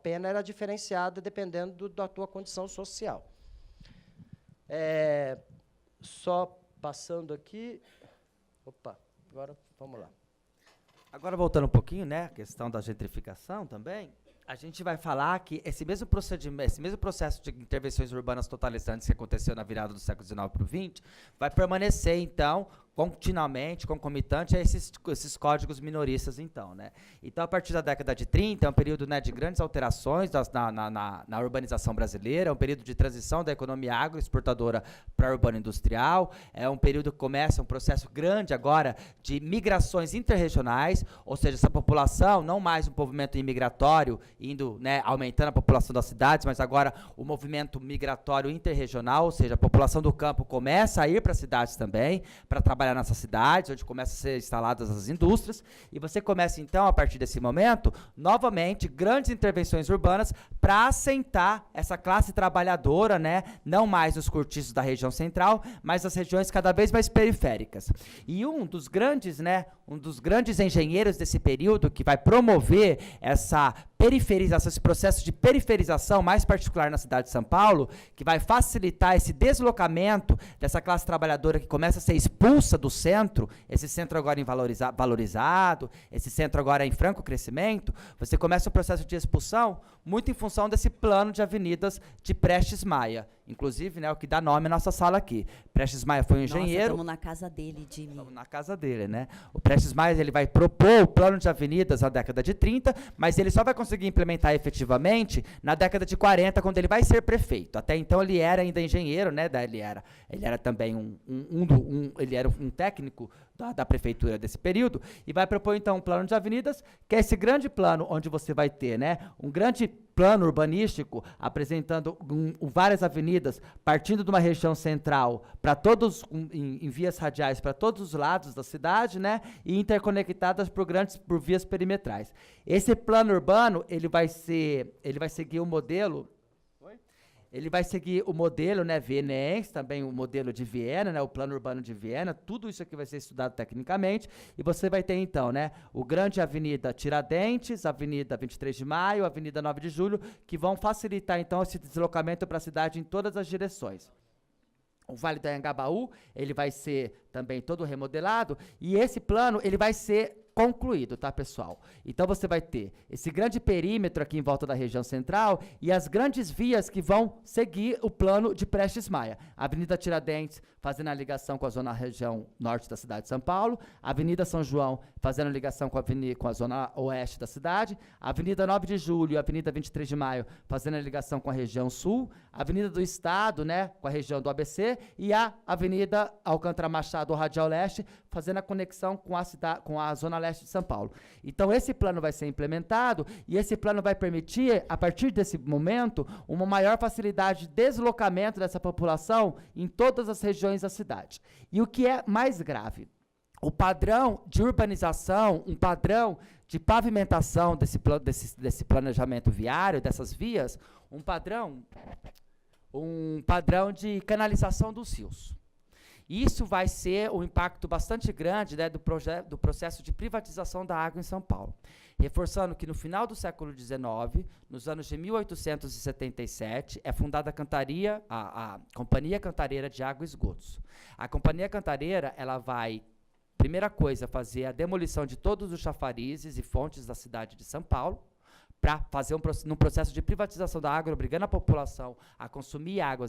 pena era diferenciada dependendo da tua condição social. Só passando aqui... Opa, agora vamos lá. Agora, voltando um pouquinho, né, a questão da gentrificação também, a gente vai falar que esse mesmo procedimento, esse mesmo processo de intervenções urbanas totalizantes que aconteceu na virada do século XIX para o XX, vai permanecer, então, continuamente, concomitante a esses códigos minoristas, então, né? Então, a partir da década de 30, é um período, né, de grandes alterações na urbanização brasileira, é um período de transição da economia agroexportadora para a urbana industrial, é um período que começa um processo grande agora de migrações interregionais, ou seja, essa população, não mais um movimento imigratório, indo, né, aumentando a população das cidades, mas agora o movimento migratório interregional, ou seja, a população do campo começa a ir para as cidades também, para trabalhar nessas cidades, onde começam a ser instaladas as indústrias, e você começa, então, a partir desse momento, novamente, grandes intervenções urbanas para assentar essa classe trabalhadora, né, não mais nos cortiços da região central, mas nas regiões cada vez mais periféricas. E um dos grandes engenheiros desse período, que vai promover essa periferização, esse processo de periferização, mais particular na cidade de São Paulo, que vai facilitar esse deslocamento dessa classe trabalhadora que começa a ser expulsa do centro, esse centro agora valorizado, esse centro agora em franco crescimento, você começa um processo de expulsão muito em função desse plano de avenidas de Prestes Maia. Inclusive, né, o que dá nome à nossa sala aqui. Prestes Maia foi um engenheiro... Estamos na casa dele, Jimmy. Estamos na casa dele, né? O Prestes Maia, ele vai propor o plano de avenidas na década de 30, mas ele só vai conseguir implementar efetivamente na década de 40, quando ele vai ser prefeito. Até então, ele era ainda engenheiro, né? Ele era também ele era um técnico da prefeitura desse período, e vai propor, então, um plano de avenidas, que é esse grande plano onde você vai ter, né, um grande plano urbanístico apresentando várias avenidas, partindo de uma região central para todos, em vias radiais para todos os lados da cidade, né, e interconectadas por vias perimetrais. Esse plano urbano, ele vai seguir o modelo... Ele vai seguir o modelo, né, vienense, também o modelo de Viena, né, o plano urbano de Viena, tudo isso aqui vai ser estudado tecnicamente, e você vai ter, então, né, o grande Avenida Tiradentes, Avenida 23 de Maio, Avenida 9 de Julho, que vão facilitar, então, esse deslocamento para a cidade em todas as direções. O Vale do Anhangabaú, ele vai ser também todo remodelado, e esse plano, ele vai ser concluído, tá, pessoal? Então, você vai ter esse grande perímetro aqui em volta da região central e as grandes vias que vão seguir o plano de Prestes Maia. Avenida Tiradentes, fazendo a ligação com a região norte da cidade de São Paulo, Avenida São João, fazendo a ligação com a zona oeste da cidade, Avenida 9 de Julho e Avenida 23 de Maio, fazendo a ligação com a região sul, Avenida do Estado, né, com a região do ABC, e a Avenida Alcântara Machado, Radial Leste, fazendo a conexão com a zona leste de São Paulo. Então, esse plano vai ser implementado e esse plano vai permitir, a partir desse momento, uma maior facilidade de deslocamento dessa população em todas as regiões da cidade. E o que é mais grave, o padrão de urbanização, um padrão de pavimentação desse planejamento viário, dessas vias, um padrão de canalização dos rios. Isso vai ser um impacto bastante grande, né, do processo de privatização da água em São Paulo. Reforçando que no final do século XIX, nos anos de 1877, é fundada a Companhia Cantareira de Água e Esgotos. A Companhia Cantareira, ela vai, primeira coisa, fazer a demolição de todos os chafarizes e fontes da cidade de São Paulo, para fazer um processo de privatização da água, obrigando a população a consumir água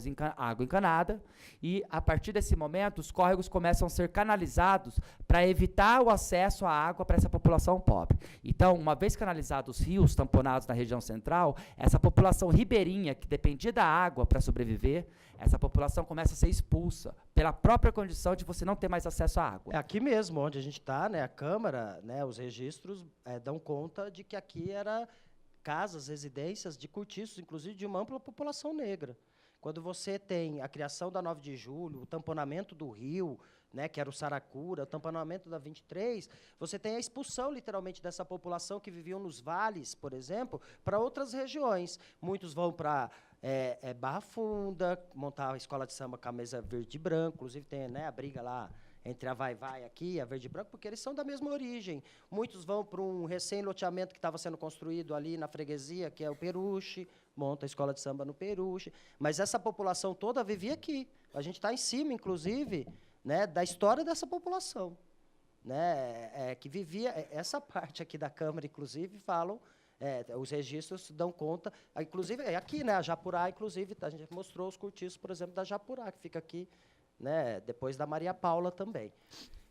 encanada, e, a partir desse momento, os córregos começam a ser canalizados para evitar o acesso à água para essa população pobre. Então, uma vez canalizados os rios tamponados na região central, essa população ribeirinha, que dependia da água para sobreviver, essa população começa a ser expulsa pela própria condição de você não ter mais acesso à água. É aqui mesmo, onde a gente está, né, a Câmara, né, os registros dão conta de que aqui era casas, residências de cortiços, inclusive de uma ampla população negra. Quando você tem a criação da 9 de Julho, o tamponamento do rio, né, que era o Saracura, o tamponamento da 23, você tem a expulsão, literalmente, dessa população que viviam nos vales, por exemplo, para outras regiões. Muitos vão para Barra Funda, montar a escola de samba com a mesa verde e branco, inclusive tem, né, a briga lá entre a Vai-Vai aqui e a Verde e Branco, porque eles são da mesma origem. Muitos vão para um recém-loteamento que estava sendo construído ali na freguesia, que é o Peruche, monta a escola de samba no Peruche, mas essa população toda vivia aqui. A gente está em cima, inclusive, né, da história dessa população, né, que vivia. Essa parte aqui da Câmara, inclusive, falam, os registros dão conta, inclusive, aqui, né, a Japurá, inclusive, a gente mostrou os cortiços, por exemplo, da Japurá, que fica aqui, né, depois da Maria Paula também.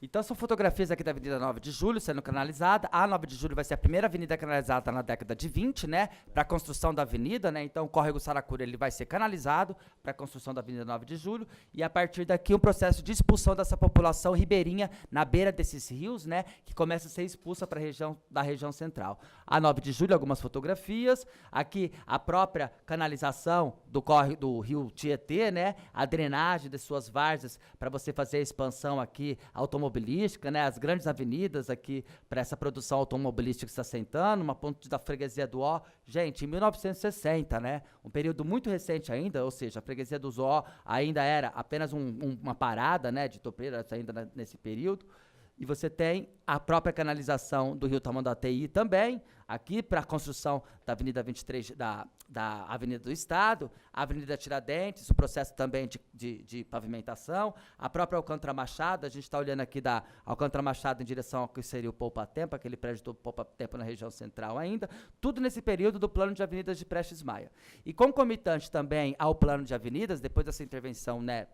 Então, são fotografias aqui da Avenida 9 de Julho sendo canalizada. A 9 de Julho vai ser a primeira avenida canalizada na década de 20, né? Para a construção da avenida, né? Então, o córrego Saracura ele vai ser canalizado para a construção da Avenida 9 de Julho. E, a partir daqui, um processo de expulsão dessa população ribeirinha na beira desses rios, né? Que começa a ser expulsa para a região central. A 9 de Julho, algumas fotografias. Aqui, a própria canalização do rio Tietê, né? A drenagem de suas várzeas para você fazer a expansão aqui automobilística, né, as grandes avenidas aqui para essa produção automobilística que está assentando, uma ponte da freguesia do Ó, gente, em 1960, né, um período muito recente ainda, ou seja, a freguesia do Ó ainda era apenas uma parada, né, de topeiras ainda nesse período, e você tem a própria canalização do Rio Tamanduateí também, aqui para a construção da Avenida 23, da Avenida do Estado, a Avenida Tiradentes, o processo também de pavimentação, a própria Alcântara Machado, a gente está olhando aqui da Alcântara Machado em direção ao que seria o Poupa Tempo, aquele prédio do Poupa Tempo na região central ainda, tudo nesse período do plano de avenidas de Prestes Maia. E concomitante também ao plano de avenidas, depois dessa intervenção, né,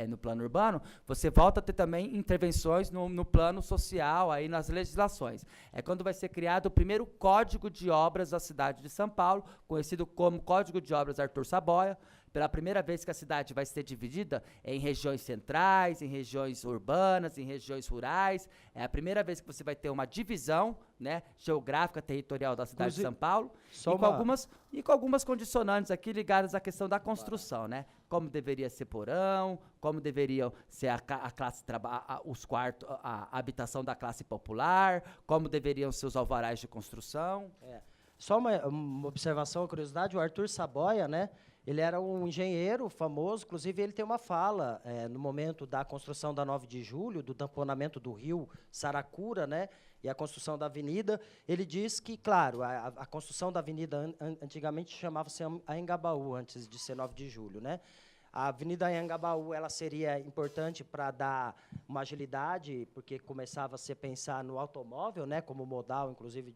no plano urbano, você volta a ter também intervenções no plano social, aí nas legislações. É quando vai ser criado o primeiro Código de Obras da cidade de São Paulo, conhecido como Código de Obras Arthur Saboia, pela primeira vez que a cidade vai ser dividida em regiões centrais, em regiões urbanas, em regiões rurais. É a primeira vez que você vai ter uma divisão, né, geográfica, territorial da cidade de São Paulo, e com algumas condicionantes aqui ligadas à questão da construção, né? Como deveria ser porão, como deveriam ser a classe os quartos, a habitação da classe popular, como deveriam ser os alvarás de construção. Só uma observação, uma curiosidade, o Arthur Saboia, né, ele era um engenheiro famoso, inclusive ele tem uma fala no momento da construção da 9 de Julho, do tamponamento do rio Saracura, né, e a construção da avenida. Ele diz que, claro, a construção da avenida antigamente chamava-se Anhangabaú, antes de ser 9 de Julho, né? A Avenida Anhangabaú ela seria importante para dar uma agilidade, porque começava a se pensar no automóvel, né, como modal, inclusive,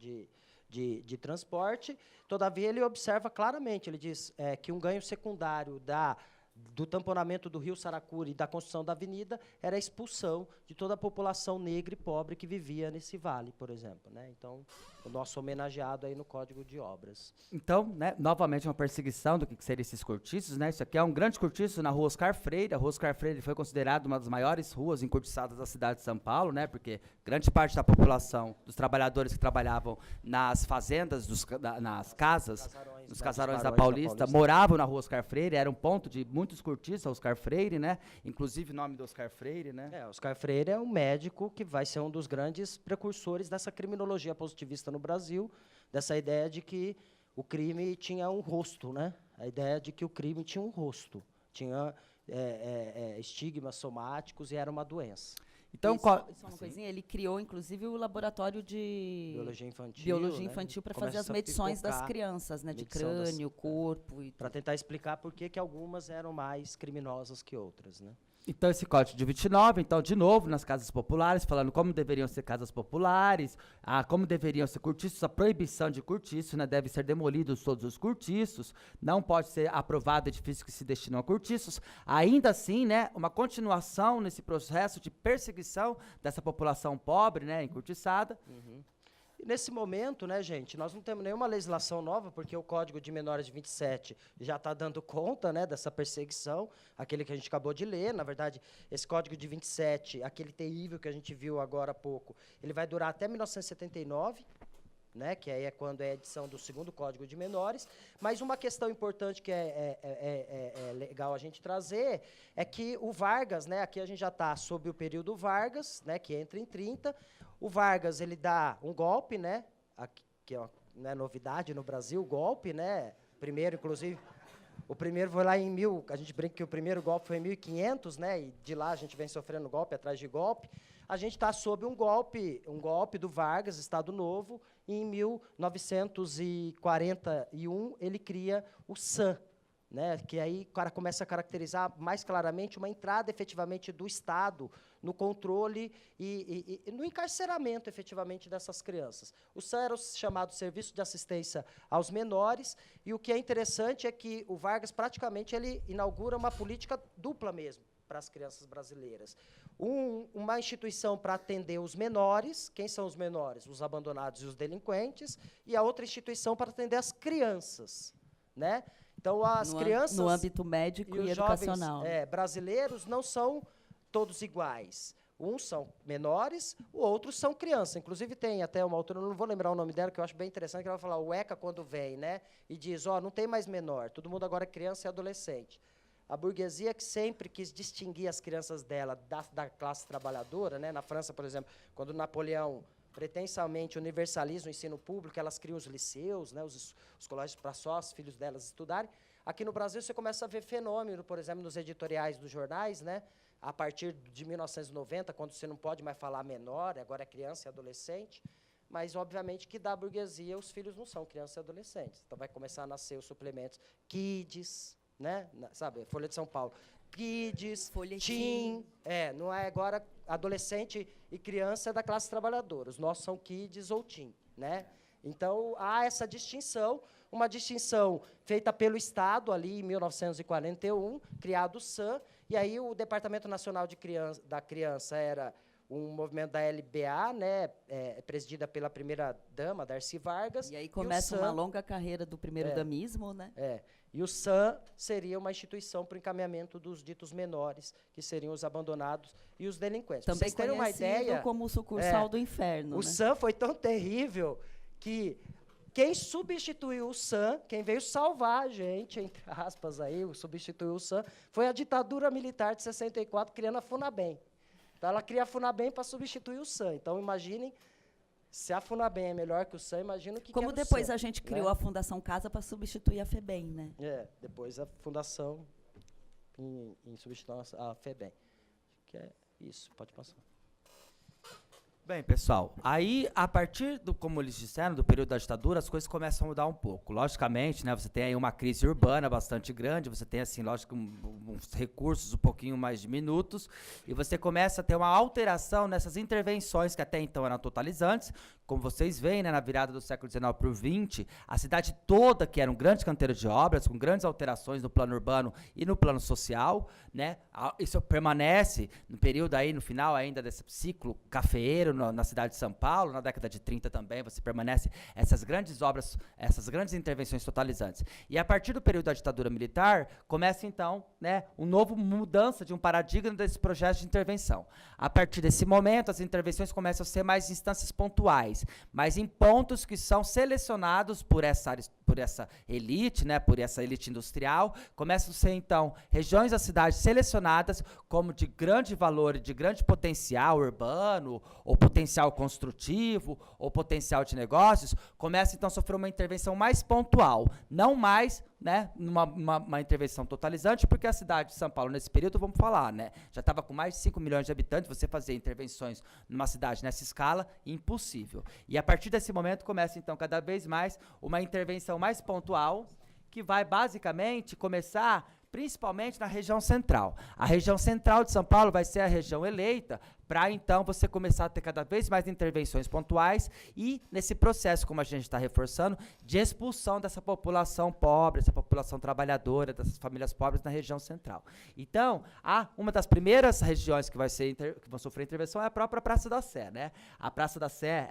de transporte. Todavia, ele observa claramente, ele diz que um ganho secundário do tamponamento do rio Saracura e da construção da avenida era a expulsão de toda a população negra e pobre que vivia nesse vale, por exemplo, né? Então, o nosso homenageado aí no Código de Obras. Então, né, novamente uma perseguição do que seriam esses cortiços, né? Isso aqui é um grande cortiço na Rua Oscar Freire. A Rua Oscar Freire foi considerada uma das maiores ruas encurtiçadas da cidade de São Paulo, né? Porque grande parte da população, dos trabalhadores que trabalhavam nas fazendas, nas casas, nos casarões da Paulista, moravam na Rua Oscar Freire, era um ponto de muitos cortiços, Oscar Freire, né? Inclusive o nome do Oscar Freire, né? Oscar Freire é um médico que vai ser um dos grandes precursores dessa criminologia positivista no Brasil, dessa ideia de que o crime tinha um rosto, né? A ideia de que o crime tinha um rosto, tinha estigmas somáticos e era uma doença. Então, só uma coisinha, ele criou, inclusive, o laboratório de biologia infantil para fazer as medições das crianças, né, de crânio, corpo. Para tentar explicar por que algumas eram mais criminosas que outras, né? Então, esse Código de 29, então, de novo, nas casas populares, falando como deveriam ser casas populares, como deveriam ser cortiços, a proibição de cortiço, né, deve ser demolidos todos os cortiços, não pode ser aprovado edifícios que se destinam a cortiços. Ainda assim, né, uma continuação nesse processo de perseguição dessa população pobre, né, encurtiçada. Uhum. E nesse momento, né, gente, nós não temos nenhuma legislação nova, porque o Código de Menores de 27 já está dando conta, né, dessa perseguição, aquele que a gente acabou de ler. Na verdade, esse Código de 27, aquele terrível que a gente viu agora há pouco, ele vai durar até 1979, né, que aí é quando é a edição do segundo Código de Menores. Mas uma questão importante que é legal a gente trazer é que o Vargas, né, aqui a gente já está sob o período Vargas, né, que entra em 30. O Vargas, ele dá um golpe, né, aqui, que não é novidade no Brasil, golpe, né, primeiro, inclusive, O primeiro foi lá a gente brinca que o primeiro golpe foi em 1500, né? E de lá a gente vem sofrendo golpe atrás de golpe. A gente está sob um golpe do Vargas, Estado Novo, e em 1941 ele cria o SAM, né? Que aí o cara começa a caracterizar mais claramente uma entrada efetivamente do Estado no controle e no encarceramento efetivamente dessas crianças. O SAM era o chamado Serviço de Assistência aos Menores, e o que é interessante é que o Vargas praticamente ele inaugura uma política dupla mesmo para as crianças brasileiras. Uma instituição para atender os menores. Quem são os menores? Os abandonados e os delinquentes. E a outra instituição para atender as crianças, né? Então, as crianças... No âmbito médico e educacional. Jovens, brasileiros não são todos iguais. Uns são menores, outros são crianças. Inclusive, tem até uma autora, não vou lembrar o nome dela, que eu acho bem interessante, que ela vai falar o ECA quando vem, né? E diz, não tem mais menor, todo mundo agora é criança e adolescente. A burguesia que sempre quis distinguir as crianças dela da classe trabalhadora, né? Na França, por exemplo, quando Napoleão pretensamente universaliza o ensino público, elas criam os liceus, né? Os colégios para só os filhos delas estudarem. Aqui no Brasil, você começa a ver fenômeno, por exemplo, nos editoriais dos jornais, né? A partir de 1990, quando você não pode mais falar menor, agora é criança e adolescente, mas, obviamente, que da burguesia os filhos não são crianças e adolescentes. Então, vai começar a nascer os suplementos Kids, né? Sabe, Folha de São Paulo. Kids, Teen, não é agora adolescente e criança é da classe trabalhadora. Os nossos são Kids ou Teen, né? Então, há essa distinção, uma distinção feita pelo Estado ali em 1941, criado o SAM, e aí o Departamento Nacional da Criança era um movimento da LBA, né, presidida pela primeira-dama, Darcy Vargas. E aí começa uma longa carreira do primeiro-damismo, né? E o SAM seria uma instituição para o encaminhamento dos ditos menores, que seriam os abandonados e os delinquentes. Também vocês terem uma ideia, como o sucursal do inferno. O SAM foi tão terrível que quem substituiu o SAM, quem veio salvar a gente, entre aspas, aí, substituiu o SAM, foi a ditadura militar de 64, criando a FUNABEM. Então, ela cria a FUNABEM para substituir o SAM. Então, imaginem, se a FUNABEM é melhor que o SAM, imagina o que como é o depois SAM, a gente criou a Fundação Casa para substituir a FEBEM, né? Depois a Fundação em substituição à FEBEM. Que é isso, pode passar. Bem, pessoal, aí, a partir do, como eles disseram, do período da ditadura, as coisas começam a mudar um pouco. Logicamente, né, você tem aí uma crise urbana bastante grande, você tem, assim, lógico, uns recursos um pouquinho mais diminutos, e você começa a ter uma alteração nessas intervenções que até então eram totalizantes. Como vocês veem, né, na virada do século XIX para o XX, a cidade toda, que era um grande canteiro de obras, com grandes alterações no plano urbano e no plano social, né, isso permanece no período aí, no final ainda desse ciclo cafeeiro, na cidade de São Paulo, na década de 30 também, você permanece essas grandes obras, essas grandes intervenções totalizantes. E a partir do período da ditadura militar, começa então, né, uma nova mudança de um paradigma desse projeto de intervenção. A partir desse momento, as intervenções começam a ser mais instâncias pontuais, mas em pontos que são selecionados por essa elite, né, por essa elite industrial, começam a ser então regiões da cidade selecionadas como de grande valor e de grande potencial urbano, ou potencial construtivo, ou potencial de negócios, começa então a sofrer uma intervenção mais pontual, não mais, né, uma intervenção totalizante, porque a cidade de São Paulo, nesse período, vamos falar, né, já estava com mais de 5 milhões de habitantes, você fazer intervenções numa cidade nessa escala, impossível. E a partir desse momento começa, então, cada vez mais uma intervenção mais pontual, que vai basicamente começar principalmente na região central. A região central de São Paulo vai ser a região eleita para, então, você começar a ter cada vez mais intervenções pontuais e, nesse processo, como a gente está reforçando, de expulsão dessa população pobre, dessa população trabalhadora, dessas famílias pobres na região central. Então, uma das primeiras regiões que vão sofrer intervenção é a própria Praça da Sé, né? A Praça da Sé,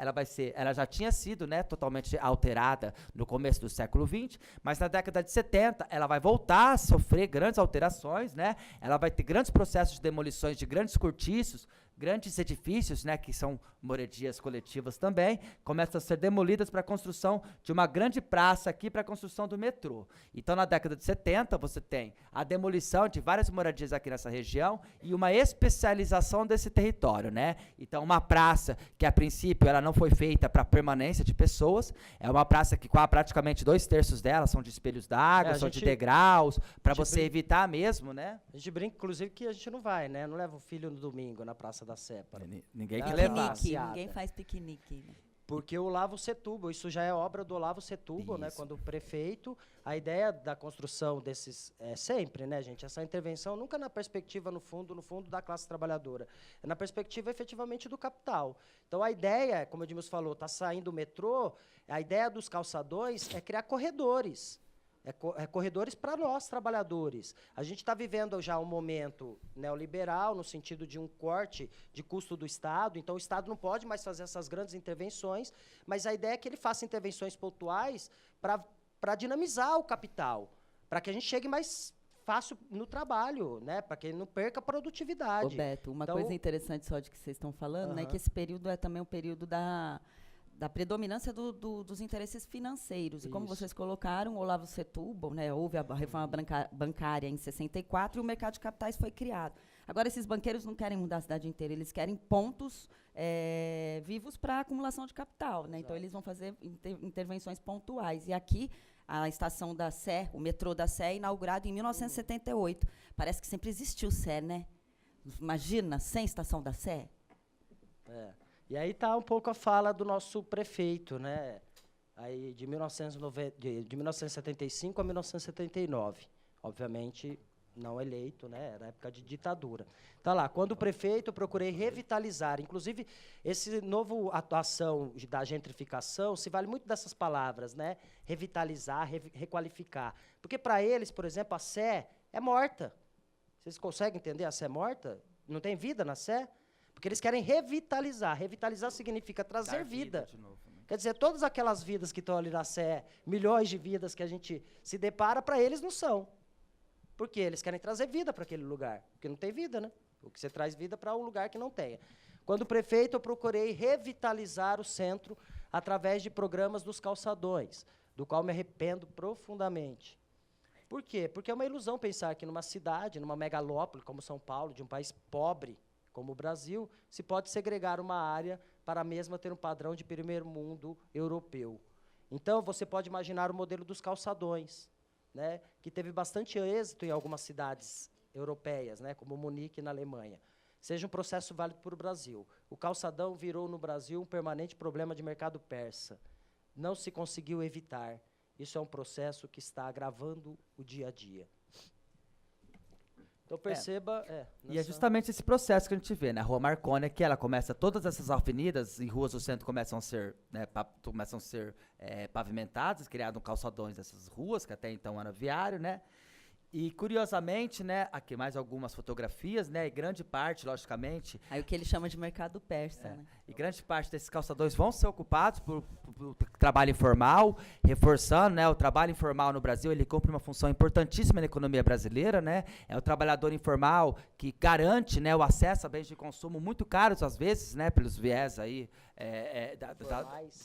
ela já tinha sido, né, totalmente alterada no começo do século XX, mas na década de 70 ela vai voltar a sofrer grandes alterações, né? Ela vai ter grandes processos de demolições de grandes cortiços, grandes edifícios, né, que são moradias coletivas também, começam a ser demolidas para a construção de uma grande praça aqui para a construção do metrô. Então, na década de 70, você tem a demolição de várias moradias aqui nessa região e uma especialização desse território, né? Então, uma praça que, a princípio, ela não foi feita para permanência de pessoas, é uma praça que praticamente 2/3 dela são de espelhos d'água, são de degraus, para você evitar mesmo, né? A gente brinca, inclusive, que a gente não vai, né? Não leva o filho no domingo na Praça da Sé. Ninguém quer levar. Ninguém faz piquenique. Né? Porque o Olavo Setúbal, isso já é obra do Olavo Setúbal, né? Quando o prefeito, a ideia da construção desses, sempre, né, gente? Essa intervenção nunca na perspectiva, no fundo, da classe trabalhadora. É na perspectiva, efetivamente, do capital. Então, a ideia, como o Edmilson falou, está saindo o metrô, a ideia dos calçadões é criar corredores. Corredores para nós, trabalhadores. A gente está vivendo já um momento neoliberal, no sentido de um corte de custo do Estado, então o Estado não pode mais fazer essas grandes intervenções, mas a ideia é que ele faça intervenções pontuais para dinamizar o capital, para que a gente chegue mais fácil no trabalho, né? Para que ele não perca a produtividade. Ô Beto, uma coisa interessante só de que vocês estão falando, né, que esse período é também um período da predominância dos interesses financeiros. Isso. E como vocês colocaram, Olavo Setúbal, né, houve a reforma bancária em 64 e o mercado de capitais foi criado. Agora, esses banqueiros não querem mudar a cidade inteira, eles querem pontos vivos para acumulação de capital. Né? Então, eles vão fazer intervenções pontuais. E aqui, a estação da Sé, o metrô da Sé, é inaugurado em 1978. Parece que sempre existiu o Sé, né? Imagina, sem estação da Sé. E aí está um pouco a fala do nosso prefeito, né? Aí de 1975 a 1979. Obviamente, não eleito, né? Era época de ditadura. Tá lá, quando prefeito, eu procurei revitalizar. Inclusive, esse novo atuação da gentrificação se vale muito dessas palavras, né? Revitalizar, requalificar. Porque, para eles, por exemplo, a Sé é morta. Vocês conseguem entender? A Sé é morta? Não tem vida na Sé? Porque eles querem revitalizar. Revitalizar significa trazer vida. De novo, né? Quer dizer, todas aquelas vidas que estão ali na Sé, milhões de vidas que a gente se depara, para eles não são. Por quê? Eles querem trazer vida para aquele lugar. Porque não tem vida, né? O que você traz vida para um lugar que não tenha. Quando prefeito, eu procurei revitalizar o centro através de programas dos calçadões, do qual me arrependo profundamente. Por quê? Porque é uma ilusão pensar que numa cidade, numa megalópole como São Paulo, de um país pobre, como o Brasil, se pode segregar uma área para a mesma ter um padrão de primeiro mundo europeu. Então, você pode imaginar o modelo dos calçadões, né, que teve bastante êxito em algumas cidades europeias, né, como Munique, na Alemanha. Seja um processo válido para o Brasil. O calçadão virou, no Brasil, um permanente problema de mercado persa. Não se conseguiu evitar. Isso é um processo que está agravando o dia a dia. Então, perceba... E é justamente esse processo que a gente vê, né? A Rua Marconi, que ela começa, todas essas avenidas e ruas do centro começam a ser, né, pavimentadas, criaram calçadões dessas ruas, que até então era viário, né? E, curiosamente, né, aqui mais algumas fotografias, né, e grande parte, logicamente... Aí o que ele chama de mercado persa, né? E grande parte desses calçadões vão ser ocupados por trabalho informal, reforçando, né, o trabalho informal no Brasil, ele cumpre uma função importantíssima na economia brasileira, né, é o trabalhador informal que garante, né, o acesso a bens de consumo muito caros, às vezes, né, pelos viés aí,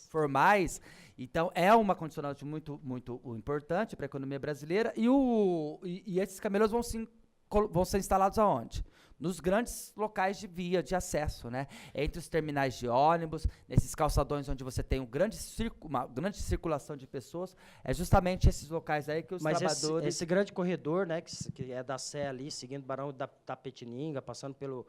formais. Então, é uma condicionante muito, muito importante para a economia brasileira. E esses camelôs vão ser instalados aonde? Nos grandes locais de via, de acesso, né? Entre os terminais de ônibus, nesses calçadões onde você tem uma grande circulação de pessoas, é justamente esses locais aí que os trabalhadores... Esse grande corredor, né, que é da Sé ali, seguindo o Barão da Tapetininga, passando pelo...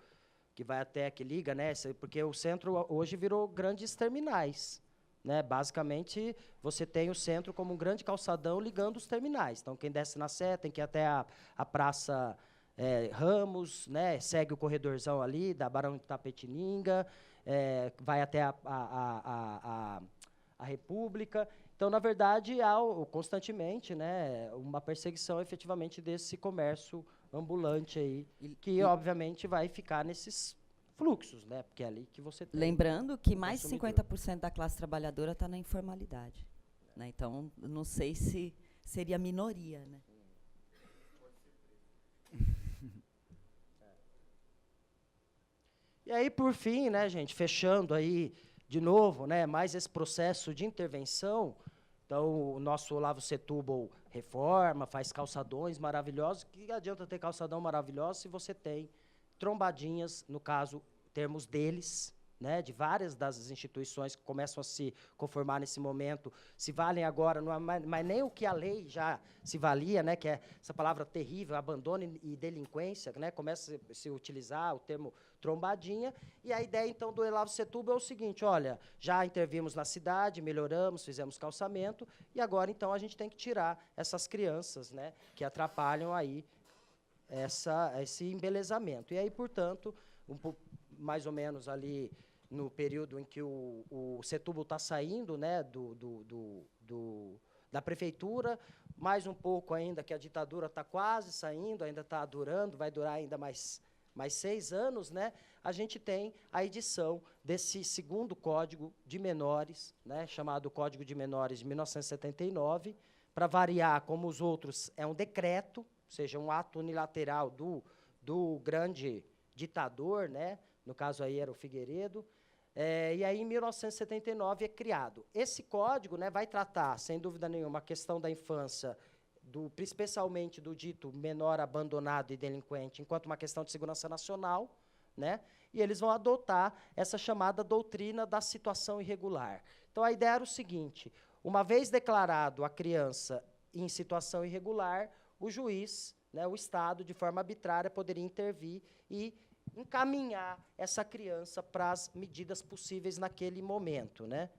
que vai até, que liga, né? Porque o centro hoje virou grandes terminais. Né? Basicamente, você tem o centro como um grande calçadão ligando os terminais. Então, quem desce na Sé tem que ir até a Praça Ramos, né? Segue o corredorzão ali, da Barão de Tapetininga, vai até a República. Então, na verdade, há constantemente, né, uma perseguição, efetivamente, desse comércio ambulante aí, que, obviamente, vai ficar nesses fluxos, né? Porque é ali que você tem. Lembrando que mais de 50% da classe trabalhadora está na informalidade. Né? Então, não sei se seria minoria. Né? E aí, por fim, né, gente, fechando aí de novo, né, mais esse processo de intervenção. Então, o nosso Olavo Setúbal reforma, faz calçadões maravilhosos. Que adianta ter calçadão maravilhoso se você tem trombadinhas, no caso, termos deles, né, de várias das instituições que começam a se conformar nesse momento, se valem agora, não é mais nem o que a lei já se valia, né, que é essa palavra terrível, abandono e delinquência, né, começa a se utilizar o termo trombadinha, e a ideia, então, do Olavo Setúbal é o seguinte, olha, já intervimos na cidade, melhoramos, fizemos calçamento, e agora, então, a gente tem que tirar essas crianças, né, que atrapalham aí esse embelezamento. E aí, portanto, mais ou menos ali no período em que o Setúbal está saindo, né, da prefeitura, mais um pouco ainda que a ditadura está quase saindo, ainda está durando, vai durar ainda mais 6 anos, né, a gente tem a edição desse segundo Código de Menores, né, chamado Código de Menores de 1979, para variar, como os outros, é um decreto, ou seja, um ato unilateral do grande ditador, né, no caso aí era o Figueiredo, e aí em 1979 é criado. Esse código, né, vai tratar, sem dúvida nenhuma, a questão da infância, especialmente do dito menor abandonado e delinquente, enquanto uma questão de segurança nacional, né, e eles vão adotar essa chamada doutrina da situação irregular. Então, a ideia era o seguinte, uma vez declarado a criança em situação irregular, o juiz, né, o Estado, de forma arbitrária, poderia intervir e encaminhar essa criança para as medidas possíveis naquele momento, né?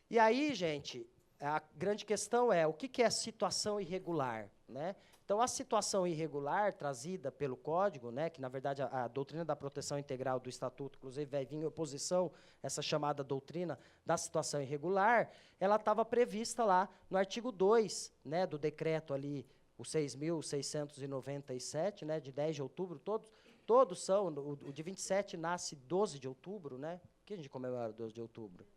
E aí, gente, a grande questão é o que é situação irregular, né? Então, a situação irregular trazida pelo Código, né, que, na verdade, a doutrina da proteção integral do Estatuto, inclusive, vai vir em oposição a essa chamada doutrina da situação irregular, ela estava prevista lá no artigo 2, né, do decreto ali, o 6.697, né, de 10 de outubro, todos são, o de 27 nasce 12 de outubro, né? Que a gente comemora o 12 de outubro.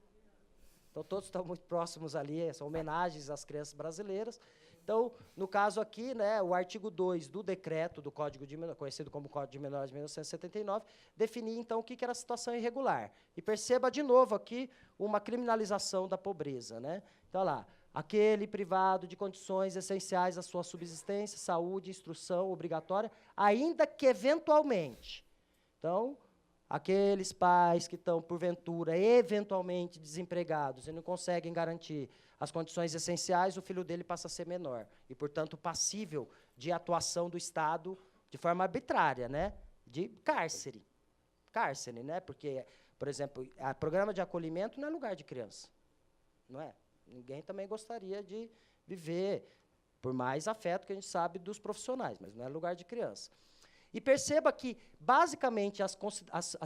Então, todos estão muito próximos ali, são homenagens às crianças brasileiras. Então, no caso aqui, né, o artigo 2 do decreto do Código de Menores, conhecido como Código de Menores de 1979, definia, então, o que era a situação irregular. E perceba, de novo, aqui, uma criminalização da pobreza, né? Então, olha lá, aquele privado de condições essenciais à sua subsistência, saúde, instrução obrigatória, ainda que eventualmente. Então, aqueles pais que estão, porventura, eventualmente desempregados e não conseguem garantir as condições essenciais, o filho dele passa a ser menor e, portanto, passível de atuação do Estado de forma arbitrária, né? De cárcere. Cárcere, né? Porque, por exemplo, o programa de acolhimento não é lugar de criança, não é? Ninguém também gostaria de viver, por mais afeto que a gente sabe dos profissionais, mas não é lugar de criança. E perceba que, basicamente, as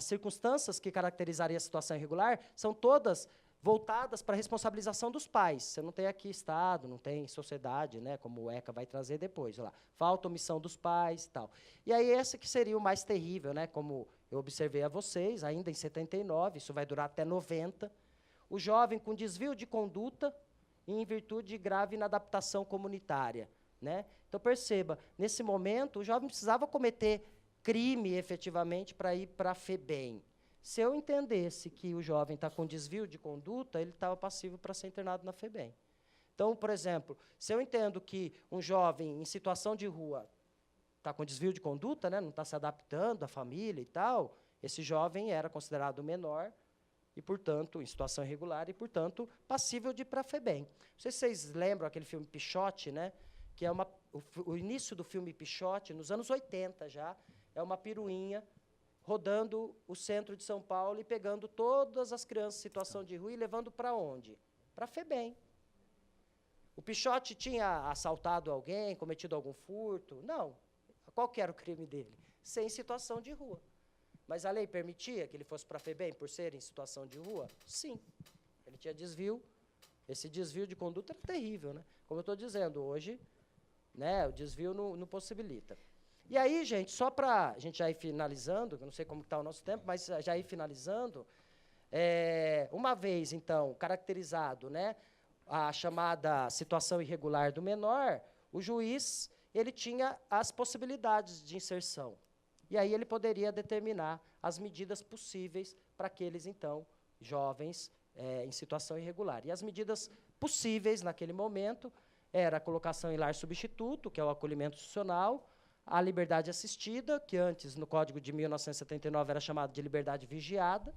circunstâncias que caracterizariam a situação irregular são todas voltadas para a responsabilização dos pais. Você não tem aqui Estado, não tem sociedade, né, como o ECA vai trazer depois. Lá. Falta omissão dos pais e tal. E aí esse que seria o mais terrível, né, como eu observei a vocês, ainda em 79, isso vai durar até 90, o jovem com desvio de conduta em virtude de grave inadaptação comunitária. Né? Então, perceba, nesse momento, o jovem precisava cometer crime, efetivamente, para ir para a FEBEM. Se eu entendesse que o jovem está com desvio de conduta, ele estava passivo para ser internado na FEBEM. Então, por exemplo, se eu entendo que um jovem em situação de rua está com desvio de conduta, né, não está se adaptando à família e tal, esse jovem era considerado menor, e, portanto, em situação irregular, e, portanto, passível de ir para a FEBEM. Não sei se vocês lembram aquele filme Pichote, né? Que é o início do filme Pichote, nos anos 80 já, é uma piruinha rodando o centro de São Paulo e pegando todas as crianças em situação de rua e levando para onde? Para a FEBEM. O Pichote tinha assaltado alguém, cometido algum furto? Não. Qual que era o crime dele? Ser em situação de rua. Mas a lei permitia que ele fosse para a FEBEM por ser em situação de rua? Sim. Ele tinha desvio. Esse desvio de conduta era terrível, né? Como eu estou dizendo, hoje, né, o desvio não possibilita. E aí, gente, só para a gente já ir finalizando, eu não sei como está o nosso tempo, mas já ir finalizando, uma vez, então, caracterizado, né, a chamada situação irregular do menor, o juiz ele tinha as possibilidades de inserção. E aí ele poderia determinar as medidas possíveis para aqueles, então, jovens em situação irregular. E as medidas possíveis, naquele momento, era a colocação em lar substituto, que é o acolhimento institucional, a liberdade assistida, que antes, no Código de 1979, era chamado de liberdade vigiada,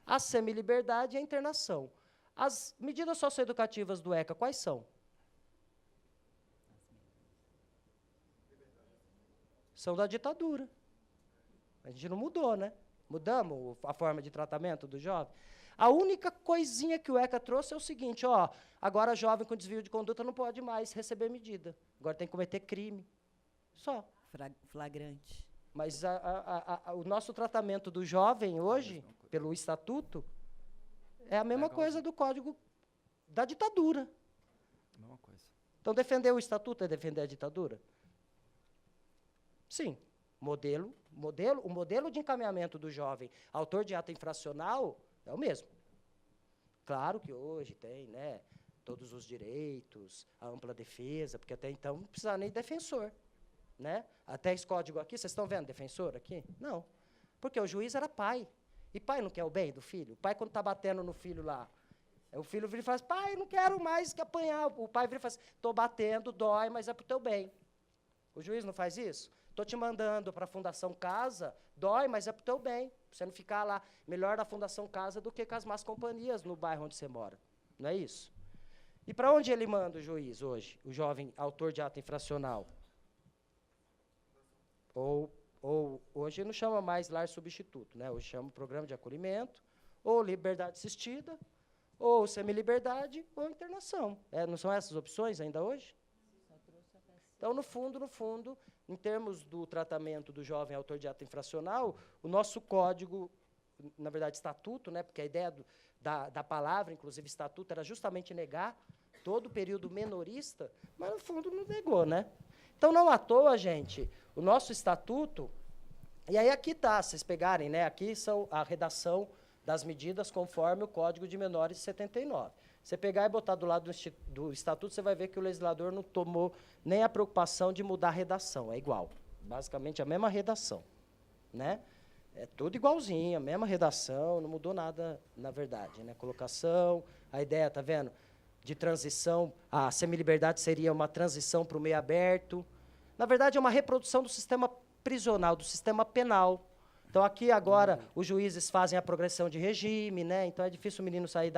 a semiliberdade e a internação. As medidas socioeducativas do ECA, quais são? São da ditadura. A gente não mudou, né? Mudamos a forma de tratamento do jovem. A única coisinha que o ECA trouxe é o seguinte, ó, agora jovem com desvio de conduta não pode mais receber medida. Agora tem que cometer crime. Só. Flagrante. Mas o nosso tratamento do jovem hoje, pelo estatuto, é a mesma coisa do Código da ditadura. Mesma coisa. Então, defender o estatuto é defender a ditadura? Sim. O modelo de encaminhamento do jovem autor de ato infracional é o mesmo. Claro que hoje tem, né, todos os direitos, a ampla defesa, porque até então não precisava nem de defensor. Né? Até esse código aqui, vocês estão vendo defensor aqui? Não. Porque o juiz era pai. E pai não quer o bem do filho? O pai, quando está batendo no filho lá, o filho vira e fala assim, pai, não quero mais que apanhar. O pai vira e fala assim, estou batendo, dói, mas é para o teu bem. O juiz não faz isso? Estou te mandando para a Fundação Casa, dói, mas é para o teu bem. Pra você não ficar lá, melhor na Fundação Casa do que com as más companhias no bairro onde você mora. Não é isso? E para onde ele manda o juiz hoje, o jovem autor de ato infracional? Ou hoje não chama mais lar substituto, né? Hoje chama programa de acolhimento, ou liberdade assistida, ou semiliberdade, ou internação. Não são essas opções ainda hoje? Então, no fundo, em termos do tratamento do jovem autor de ato infracional, o nosso código, na verdade, estatuto, né? Porque a ideia da palavra, inclusive estatuto, era justamente negar todo o período menorista, mas, no fundo, não negou, né? Então, não à toa, gente, o nosso estatuto, e aí aqui está, vocês pegarem, né, aqui são a redação das medidas conforme o Código de Menores de 79. Você pegar e botar do lado do estatuto, você vai ver que o legislador não tomou nem a preocupação de mudar a redação, é igual, basicamente a mesma redação, né? É tudo igualzinho, a mesma redação, não mudou nada, na verdade, né? Colocação, a ideia, tá vendo? De transição, a semiliberdade seria uma transição para o meio aberto. Na verdade, é uma reprodução do sistema prisional, do sistema penal. Então, aqui, agora, os juízes fazem a progressão de regime, né? Então, é difícil o menino sair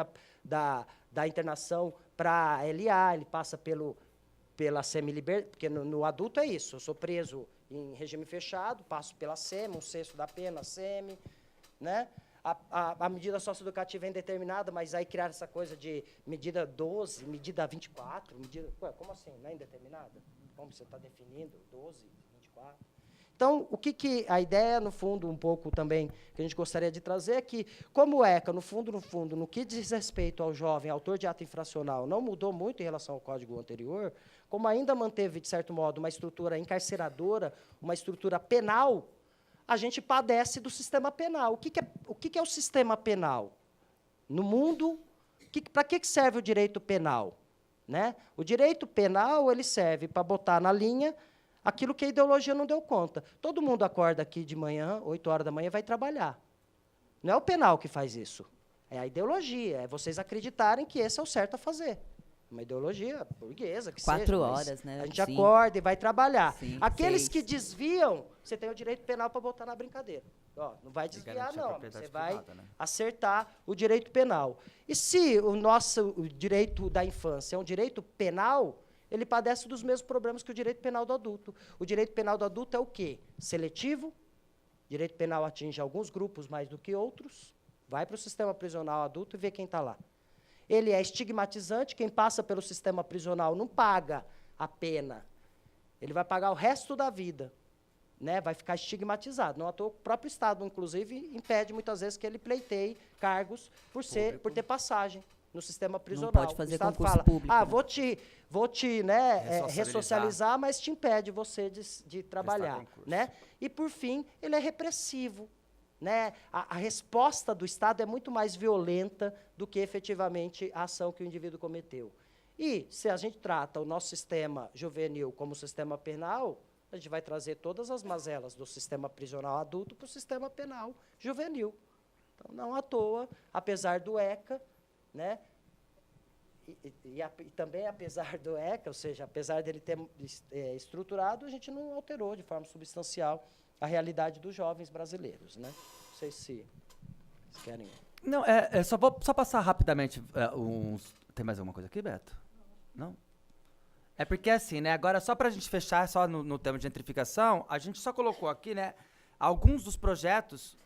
da internação para a LA, ele passa pela semiliberdade, porque no adulto é isso, eu sou preso em regime fechado, passo pela SEMI, 1/6 da pena, SEMI, né? A medida socioeducativa é indeterminada, mas aí criar essa coisa de medida 12, medida 24, medida... Ué, como assim? Não é indeterminada? Como você está definindo? 12, 24? Então, o que a ideia, no fundo, um pouco também, que a gente gostaria de trazer é que, como o ECA, no fundo, no que diz respeito ao jovem autor de ato infracional, não mudou muito em relação ao código anterior, como ainda manteve, de certo modo, uma estrutura encarceradora, uma estrutura penal, a gente padece do sistema penal. O que é o sistema penal? No mundo, para que serve o direito penal? Né? O direito penal ele serve para botar na linha aquilo que a ideologia não deu conta. Todo mundo acorda aqui de manhã, 8 horas da manhã, e vai trabalhar. Não é o penal que faz isso. É a ideologia, é vocês acreditarem que esse é o certo a fazer. Uma ideologia burguesa, que 4 horas, né? A gente acorda e vai trabalhar. Sim, Aqueles 6. que desviam, você tem o direito penal para botar na brincadeira. Ó, não vai desviar, não. Você vai privada, né? acertar o direito penal. E se o direito da infância é um direito penal, ele padece dos mesmos problemas que o direito penal do adulto. O direito penal do adulto é o quê? Seletivo. O direito penal atinge alguns grupos mais do que outros. Vai para o sistema prisional adulto e vê quem está lá. Ele é estigmatizante, quem passa pelo sistema prisional não paga a pena. Ele vai pagar o resto da vida, né? Vai ficar estigmatizado. Não à toa, o próprio Estado, inclusive, impede muitas vezes que ele pleiteie cargos por ter passagem no sistema prisional. Não pode fazer o Estado concurso fala, público. vou te ressocializar, mas te impede você de trabalhar. Né? E, por fim, ele é repressivo. Né? A resposta do Estado é muito mais violenta do que, efetivamente, a ação que o indivíduo cometeu. E, se a gente trata o nosso sistema juvenil como sistema penal, a gente vai trazer todas as mazelas do sistema prisional adulto para o sistema penal juvenil. Então, não à toa, apesar do ECA, né, e também apesar do ECA, ou seja, apesar dele ter estruturado, a gente não alterou de forma substancial a realidade dos jovens brasileiros, né? Não sei se vocês querem... Não, vou passar rapidamente uns... Tem mais alguma coisa aqui, Beto? Não? É porque assim, né, agora só para a gente fechar só no tema de gentrificação, a gente só colocou aqui, né, alguns dos projetos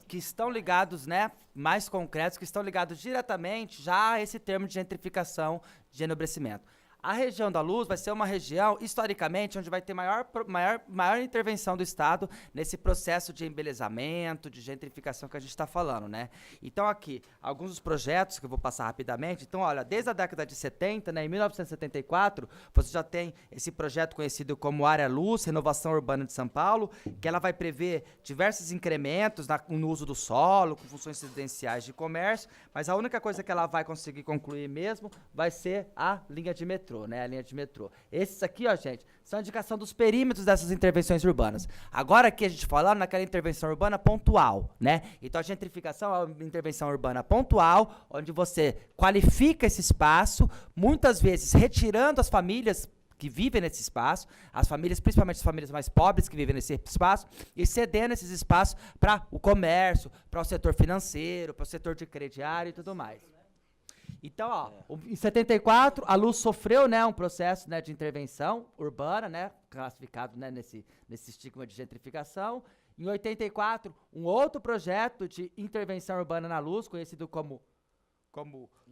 que estão ligados, né, mais concretos, que estão ligados diretamente já a esse termo de gentrificação, de enobrecimento. A região da Luz vai ser uma região, historicamente, onde vai ter maior intervenção do Estado nesse processo de embelezamento, de gentrificação que a gente está falando, né? Então, aqui, alguns dos projetos que eu vou passar rapidamente. Então, olha, desde a década de 70, né, em 1974, você já tem esse projeto conhecido como Área Luz, Renovação Urbana de São Paulo, que ela vai prever diversos incrementos no uso do solo, com funções residenciais de comércio, mas a única coisa que ela vai conseguir concluir mesmo vai ser a linha de metrô. Né, a linha de metrô. Esses aqui, ó, gente, são a indicação dos perímetros dessas intervenções urbanas. Agora aqui a gente falando naquela intervenção urbana pontual, né? Então a gentrificação é uma intervenção urbana pontual, onde você qualifica esse espaço, muitas vezes retirando as famílias que vivem nesse espaço, as famílias, principalmente as famílias mais pobres que vivem nesse espaço, e cedendo esses espaços para o comércio, para o setor financeiro, para o setor de crediário e tudo mais. Então, ó, em 74, a Luz sofreu, né, um processo, né, de intervenção urbana, né, classificado, né, nesse estigma de gentrificação. Em 84, um outro projeto de intervenção urbana na Luz, conhecido como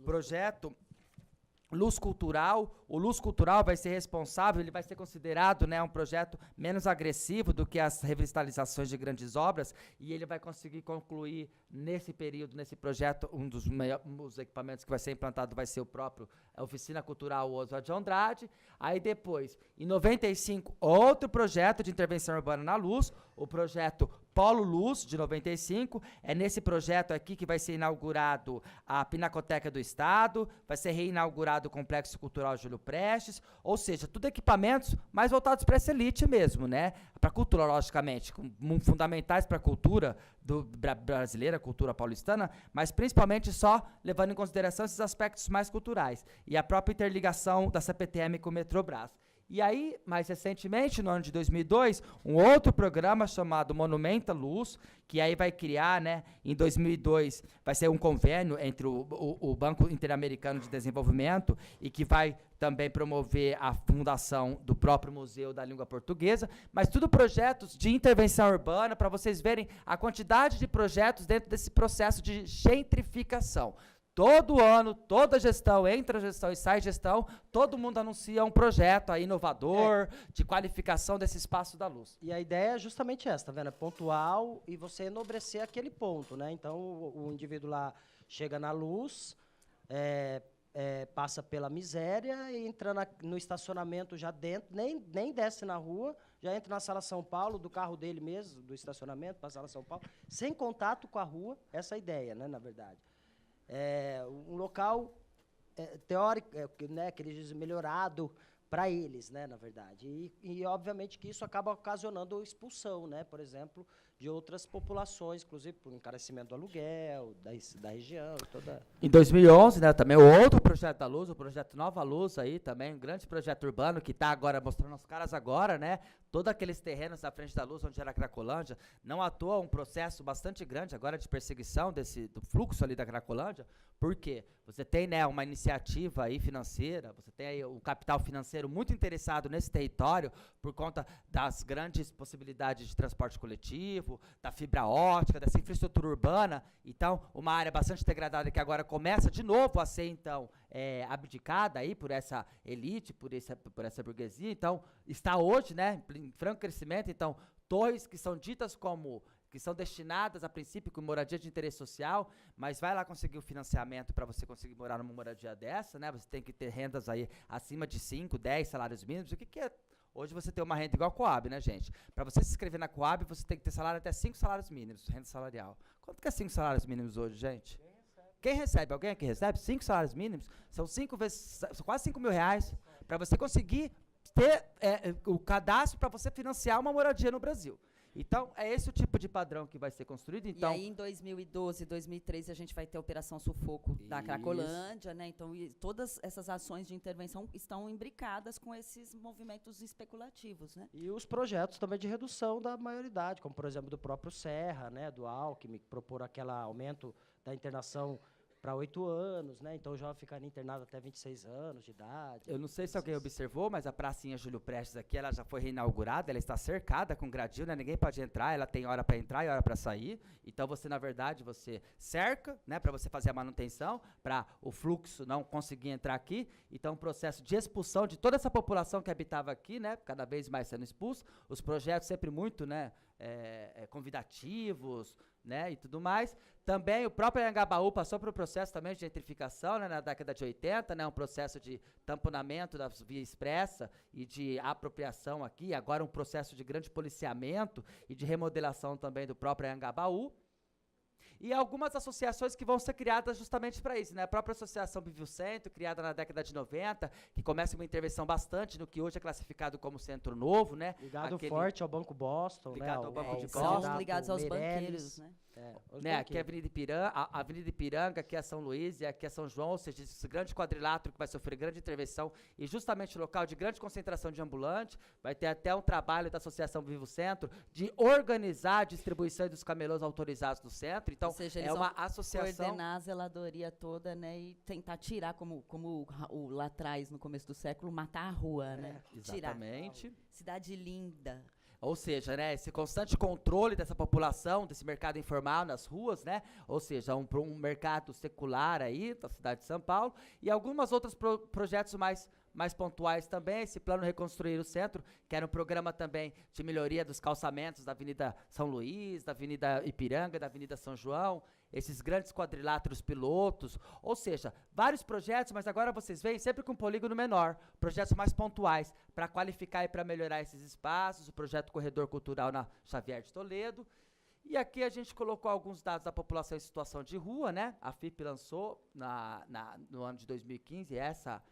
projeto Luz Cultural. O Luz Cultural vai ser responsável, ele vai ser considerado, né, um projeto menos agressivo do que as revitalizações de grandes obras, e ele vai conseguir concluir nesse período, nesse projeto, um dos equipamentos que vai ser implantado vai ser o próprio Oficina Cultural Oswald de Andrade. Aí depois, em 95, outro projeto de intervenção urbana na Luz, o projeto Polo Luz, de 95. É nesse projeto aqui que vai ser inaugurado a Pinacoteca do Estado, vai ser reinaugurado o Complexo Cultural Júlio Prestes, ou seja, tudo equipamentos mais voltados para essa elite mesmo, né? Para a cultura, logicamente, fundamentais para a cultura brasileira, cultura paulistana, mas principalmente só levando em consideração esses aspectos mais culturais e a própria interligação da CPTM com o Metrobras. E aí, mais recentemente, no ano de 2002, um outro programa chamado Monumenta Luz, que aí vai criar, né, em 2002, vai ser um convênio entre o Banco Interamericano de Desenvolvimento e que vai também promover a fundação do próprio Museu da Língua Portuguesa, mas tudo projetos de intervenção urbana, para vocês verem a quantidade de projetos dentro desse processo de gentrificação. Todo ano, toda gestão, entra gestão e sai gestão, todo mundo anuncia um projeto aí inovador, de qualificação desse espaço da Luz. E a ideia é justamente essa, tá vendo? É pontual e você enobrecer aquele ponto, né? Então, o indivíduo lá chega na Luz, passa pela miséria e entra no estacionamento já dentro, nem desce na rua, já entra na Sala São Paulo, do carro dele mesmo, do estacionamento para a Sala São Paulo, sem contato com a rua, essa é a ideia, né, na verdade. Um local teórico, né, que eles dizem melhorado para eles, né, na verdade. E obviamente que isso acaba ocasionando expulsão, né, por exemplo, de outras populações, inclusive por encarecimento do aluguel, da região, toda. Em 2011, né, também o outro projeto da Luz, o projeto Nova Luz aí também, um grande projeto urbano que está agora mostrando as caras agora, né, todos aqueles terrenos à frente da Luz, onde era a Cracolândia, não à toa um processo bastante grande agora de perseguição do fluxo ali da Cracolândia, porque você tem, né, uma iniciativa aí financeira, você tem aí o capital financeiro muito interessado nesse território por conta das grandes possibilidades de transporte coletivo, da fibra ótica, dessa infraestrutura urbana. Então, uma área bastante degradada que agora começa de novo a ser, então, abdicada aí por essa elite, por essa burguesia. Então, está hoje, né, em franco crescimento. Então, torres que são ditas como, que são destinadas, a princípio, com moradia de interesse social, mas vai lá conseguir o financiamento para você conseguir morar numa moradia dessa, né? Você tem que ter rendas aí acima de 5, 10 salários mínimos. O que é? Hoje você tem uma renda igual a Coab, né, gente? Para você se inscrever na Coab, você tem que ter salário até 5 salários mínimos, renda salarial. Quanto que é 5 salários mínimos hoje, gente? Quem recebe? Alguém aqui recebe? 5 salários mínimos? São 5 vezes, são quase 5 mil reais para você conseguir ter o cadastro para você financiar uma moradia no Brasil. Então, é esse o tipo de padrão que vai ser construído. Então, e aí, em 2012, 2013, a gente vai ter a Operação Sufoco da Cracolândia, né? Então, todas essas ações de intervenção estão imbricadas com esses movimentos especulativos, né? E os projetos também de redução da maioridade, como, por exemplo, do próprio Serra, né, do Alckmin, que propor aquele aumento da internação para 8 anos, né? Então, o jovem ficaria internado até 26 anos de idade. Eu não sei se alguém observou, mas a pracinha Júlio Prestes aqui, ela já foi reinaugurada, ela está cercada com gradil, né? Ninguém pode entrar, ela tem hora para entrar e hora para sair. Então, você, na verdade, você cerca, né, para você fazer a manutenção, para o fluxo não conseguir entrar aqui. Então, um processo de expulsão de toda essa população que habitava aqui, né, cada vez mais sendo expulso. Os projetos sempre muito, né, convidativos, né, e tudo mais. Também o próprio Anhangabaú passou por um processo também de gentrificação, né, na década de 80, né, um processo de tamponamento da via expressa e de apropriação aqui, agora um processo de grande policiamento e de remodelação também do próprio Anhangabaú. E algumas associações que vão ser criadas justamente para isso, né? A própria Associação Vive o Centro, criada na década de 90, que começa uma intervenção bastante no que hoje é classificado como Centro Novo, né? Ligado forte ao Banco Boston, ligado né? ao Banco de São Boston. ligados aos Meirelles, banqueiros, né? Aqui é a Avenida Ipiranga, aqui é São Luís e aqui é São João, ou seja, esse grande quadrilátero que vai sofrer grande intervenção e justamente local de grande concentração de ambulante. Vai ter até um trabalho da Associação Vivo Centro de organizar a distribuição dos camelôs autorizados do centro. Então, ou seja, é uma associação. Coordenar a zeladoria toda, né, e tentar tirar, como lá atrás, no começo do século, matar a rua, né? Exatamente. Tirar. Cidade linda. Ou seja, né, esse constante controle dessa população, desse mercado informal nas ruas, né? Ou seja, um mercado secular aí da cidade de São Paulo e algumas outros projetos mais pontuais também, esse plano Reconstruir o Centro, que era um programa também de melhoria dos calçamentos da Avenida São Luís, da Avenida Ipiranga, da Avenida São João, esses grandes quadriláteros pilotos, ou seja, vários projetos, mas agora vocês veem sempre com um polígono menor, projetos mais pontuais, para qualificar e para melhorar esses espaços, o projeto Corredor Cultural na Xavier de Toledo. E aqui a gente colocou alguns dados da população em situação de rua, né? A FIP lançou no ano de 2015 essa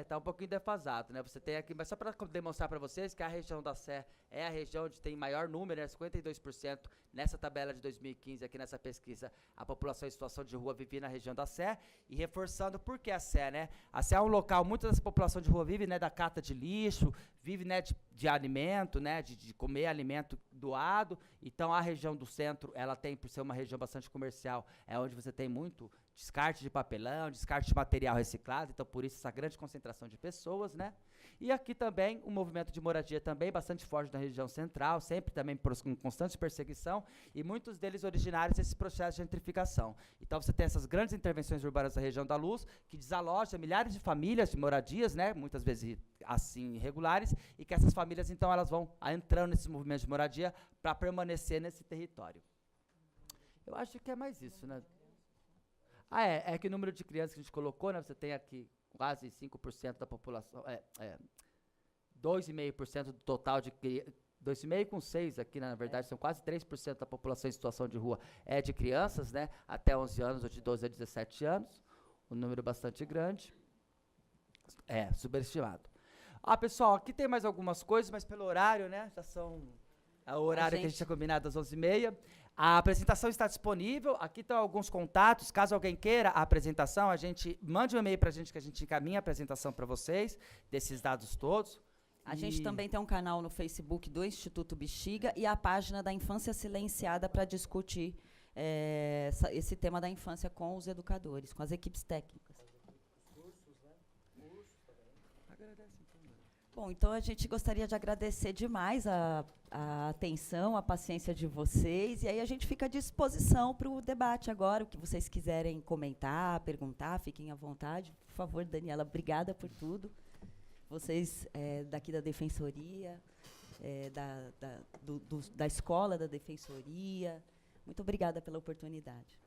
tá um pouquinho defasado, né? Você tem aqui, mas só para demonstrar para vocês que a região da Sé é a região onde tem maior número, né? 52% nessa tabela de 2015, aqui nessa pesquisa, a população em situação de rua vivia na região da Sé, e reforçando por que a Sé, né? A Sé é um local, muita dessa população de rua vive, né, da cata de lixo, vive, né, de alimento, né, de comer alimento doado. Então, a região do centro, ela tem, por ser uma região bastante comercial, é onde você tem muito descarte de papelão, descarte de material reciclado, então por isso essa grande concentração de pessoas, né? E aqui também um movimento de moradia também bastante forte na região central, sempre também com constante perseguição, e muitos deles originários desse processo de gentrificação. Então você tem essas grandes intervenções urbanas da região da Luz, que desaloja milhares de famílias de moradias, né? Muitas vezes assim irregulares, e que essas famílias então elas vão entrando nesses movimentos de moradia para permanecer nesse território. Eu acho que é mais isso, né? É que o número de crianças que a gente colocou, né? Você tem aqui quase 5% da população, 2,5% do total de 2,5% com 6 aqui, né, na verdade, são quase 3% da população em situação de rua é de crianças, né? Até 11 anos, ou de 12 a 17 anos, um número bastante grande. Superestimado. Pessoal, aqui tem mais algumas coisas, mas pelo horário, né? Já são o horário que a gente tinha combinado às 11h30. A apresentação está disponível, aqui estão alguns contatos, caso alguém queira a apresentação, mande um e-mail para a gente que a gente encaminha a apresentação para vocês, desses dados todos. A gente também tem um canal no Facebook do Instituto Bexiga e a página da Infância Silenciada para discutir esse tema da infância com os educadores, com as equipes técnicas. Bom, então a gente gostaria de agradecer demais a atenção, a paciência de vocês, e aí a gente fica à disposição para o debate agora, o que vocês quiserem comentar, perguntar, fiquem à vontade. Por favor, Daniela, obrigada por tudo. Vocês daqui da Defensoria, da Escola da Defensoria, muito obrigada pela oportunidade.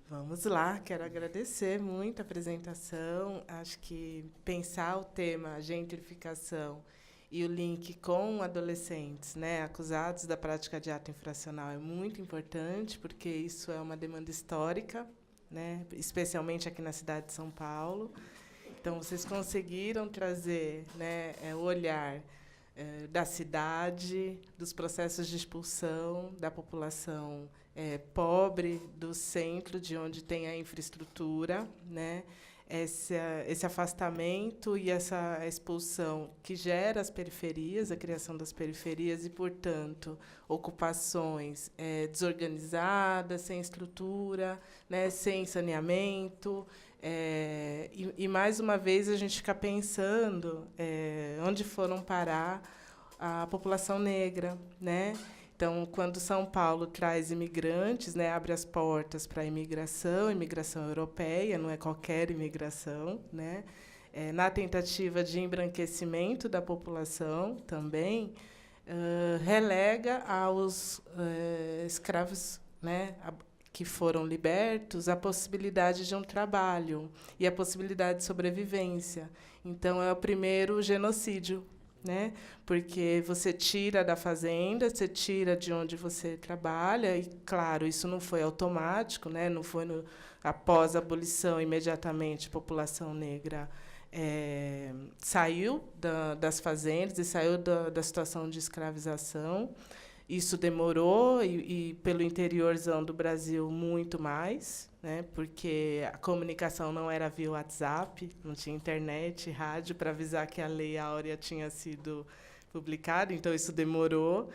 Vamos lá, quero agradecer muito a apresentação. Acho que pensar o tema gentrificação e o link com adolescentes, né, acusados da prática de ato infracional é muito importante, porque isso é uma demanda histórica, né, especialmente aqui na cidade de São Paulo. Então, vocês conseguiram trazer, né, o olhar da cidade, dos processos de expulsão da população pobre do centro, de onde tem a infraestrutura, né? Esse afastamento e essa expulsão que gera as periferias, a criação das periferias e, portanto, ocupações desorganizadas, sem estrutura, né, sem saneamento. E, mais uma vez, a gente fica pensando onde foram parar a população negra, né? Então, quando São Paulo traz imigrantes, né, abre as portas para a imigração europeia, não é qualquer imigração, né? Na tentativa de embranquecimento da população também, relega aos escravos, né, que foram libertos, a possibilidade de um trabalho e a possibilidade de sobrevivência. Então, é o primeiro genocídio, né? Porque você tira da fazenda, você tira de onde você trabalha, e, claro, isso não foi automático, né? Não foi após a abolição, imediatamente, a população negra saiu das fazendas e saiu da situação de escravização. Isso demorou, e pelo interiorzão do Brasil, muito mais, né? Porque a comunicação não era via WhatsApp, não tinha internet, rádio, para avisar que a Lei Áurea tinha sido publicada, então isso demorou.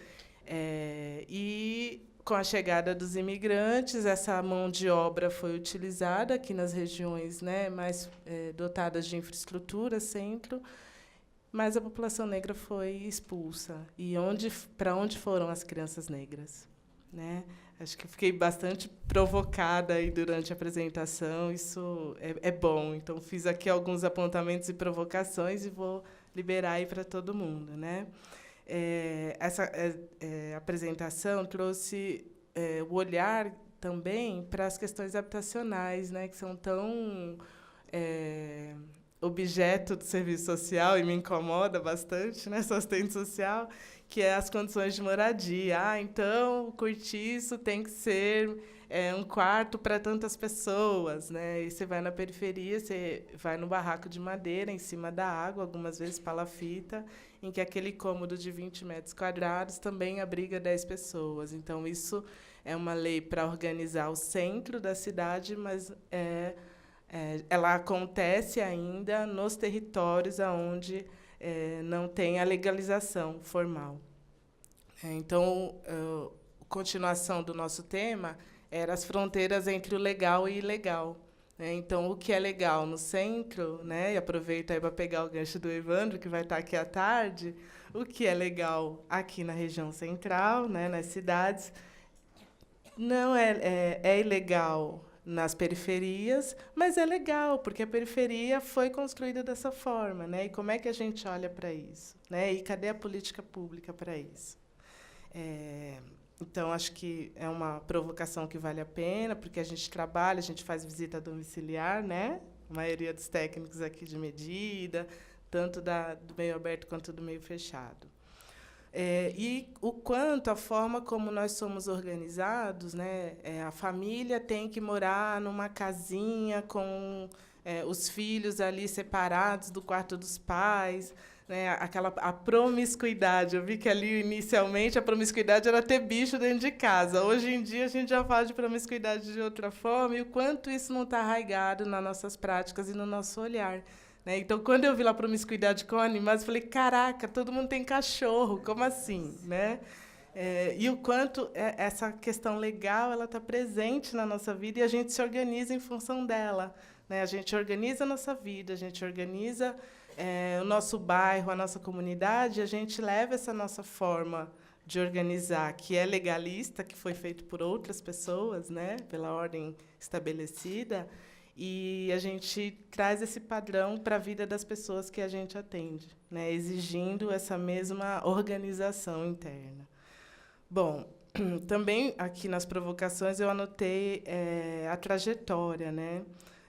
E, com a chegada dos imigrantes, essa mão de obra foi utilizada aqui nas regiões, né, mais dotadas de infraestrutura, centro, mas a população negra foi expulsa. E para onde foram as crianças negras, né? Acho que eu fiquei bastante provocada aí durante a apresentação. Isso é bom. Então, fiz aqui alguns apontamentos e provocações e vou liberar aí para todo mundo, né? Essa apresentação trouxe o olhar também para as questões habitacionais, né, que são tão objeto do serviço social, e me incomoda bastante, né, essa assistente social, que é as condições de moradia. Então, o cortiço tem que ser um quarto para tantas pessoas, né? E você vai na periferia, você vai no barraco de madeira, em cima da água, algumas vezes palafita, em que aquele cômodo de 20 metros quadrados também abriga 10 pessoas. Então, isso é uma lei para organizar o centro da cidade, mas ela acontece ainda nos territórios onde não tem a legalização formal. Então, a continuação do nosso tema era as fronteiras entre o legal e ilegal. Então, o que é legal no centro, né, e aproveito aí para pegar o gancho do Evandro, que vai estar aqui à tarde, o que é legal aqui na região central, né, nas cidades, não é ilegal nas periferias, mas é legal, porque a periferia foi construída dessa forma, né? E como é que a gente olha para isso, né? E cadê a política pública para isso? Então, acho que é uma provocação que vale a pena, porque a gente trabalha, a gente faz visita domiciliar, né? A maioria dos técnicos aqui de medida, tanto do meio aberto quanto do meio fechado. E o quanto a forma como nós somos organizados, né? A família tem que morar numa casinha com os filhos ali separados do quarto dos pais, né? A promiscuidade. Eu vi que ali, inicialmente, a promiscuidade era ter bicho dentro de casa. Hoje em dia, a gente já fala de promiscuidade de outra forma, e o quanto isso não está arraigado nas nossas práticas e no nosso olhar. Então, quando eu vi lá promiscuidade com animais, eu falei, caraca, todo mundo tem cachorro, como assim? Né? E o quanto essa questão legal está presente na nossa vida, e a gente se organiza em função dela. Né? A gente organiza a nossa vida, a gente organiza o nosso bairro, a nossa comunidade, e a gente leva essa nossa forma de organizar, que é legalista, que foi feito por outras pessoas, né? Pela ordem estabelecida, e a gente traz esse padrão para a vida das pessoas que a gente atende, né, exigindo essa mesma organização interna. Bom, também aqui nas provocações eu anotei a trajetória, né?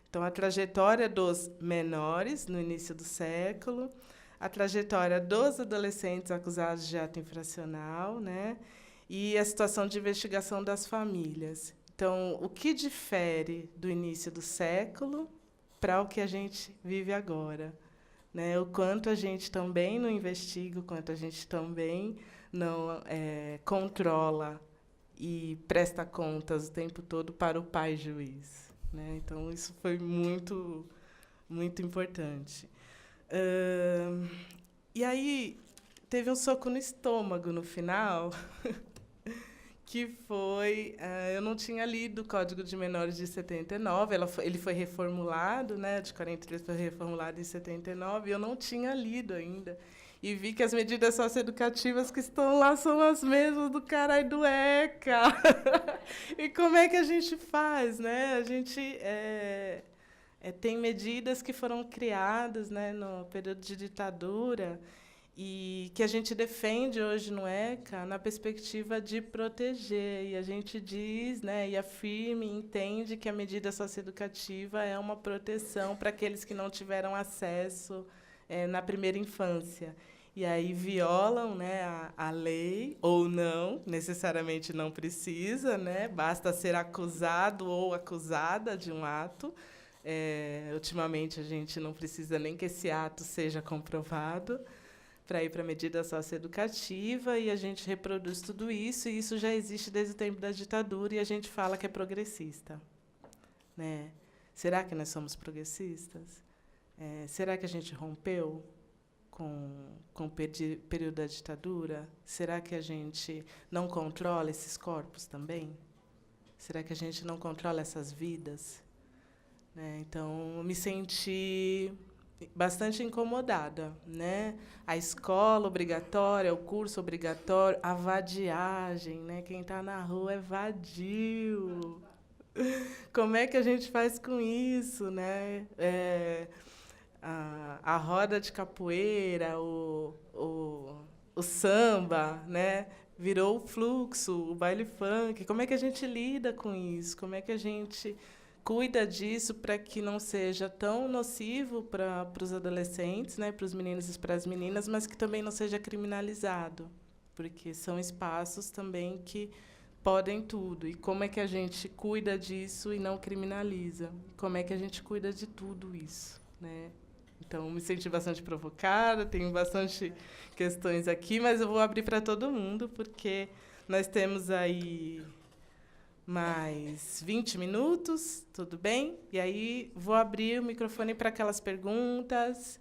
Então, a trajetória dos menores no início do século, a trajetória dos adolescentes acusados de ato infracional, né, e a situação de investigação das famílias. Então, o que difere do início do século para o que a gente vive agora? Né? O quanto a gente também não investiga, o quanto a gente também não controla e presta contas o tempo todo para o pai juiz. Né? Então, isso foi muito, muito importante. E aí, teve um soco no estômago no final, que foi... eu não tinha lido o Código de Menores de 79, ele foi reformulado, né, de 43 foi reformulado em 79, e eu não tinha lido ainda. E vi que as medidas socioeducativas que estão lá são as mesmas do caralho do ECA. E como é que a gente faz? Né? A gente tem medidas que foram criadas, né, no período de ditadura e que a gente defende hoje no ECA na perspectiva de proteger. E a gente diz, né, e afirma e entende que a medida socioeducativa é uma proteção para aqueles que não tiveram acesso na primeira infância. E aí violam, né, a lei, ou não, necessariamente não precisa, né, basta ser acusado ou acusada de um ato. Ultimamente, a gente não precisa nem que esse ato seja comprovado para ir para a medida socioeducativa, e a gente reproduz tudo isso, e isso já existe desde o tempo da ditadura, e a gente fala que é progressista. Né? Será que nós somos progressistas? Será que a gente rompeu com o período da ditadura? Será que a gente não controla esses corpos também? Será que a gente não controla essas vidas? Então, eu me senti bastante incomodada. Né? A escola obrigatória, o curso obrigatório, a vadiagem. Né? Quem está na rua é vadio. Como é que a gente faz com isso? Né? A roda de capoeira, o samba, né? Virou o fluxo, o baile funk. Como é que a gente lida com isso? Como é que a gente cuida disso para que não seja tão nocivo para os adolescentes, né? Para os meninos e para as meninas, mas que também não seja criminalizado? Porque são espaços também que podem tudo. E como é que a gente cuida disso e não criminaliza? Como é que a gente cuida de tudo isso? Né? Então, me senti bastante provocada, tenho bastante questões aqui, mas eu vou abrir para todo mundo, porque nós temos aí mais 20 minutos, tudo bem? E aí vou abrir o microfone para aquelas perguntas.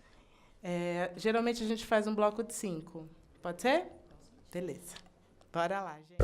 Geralmente, a gente faz um bloco de 5. Pode ser? Beleza. Bora lá, gente.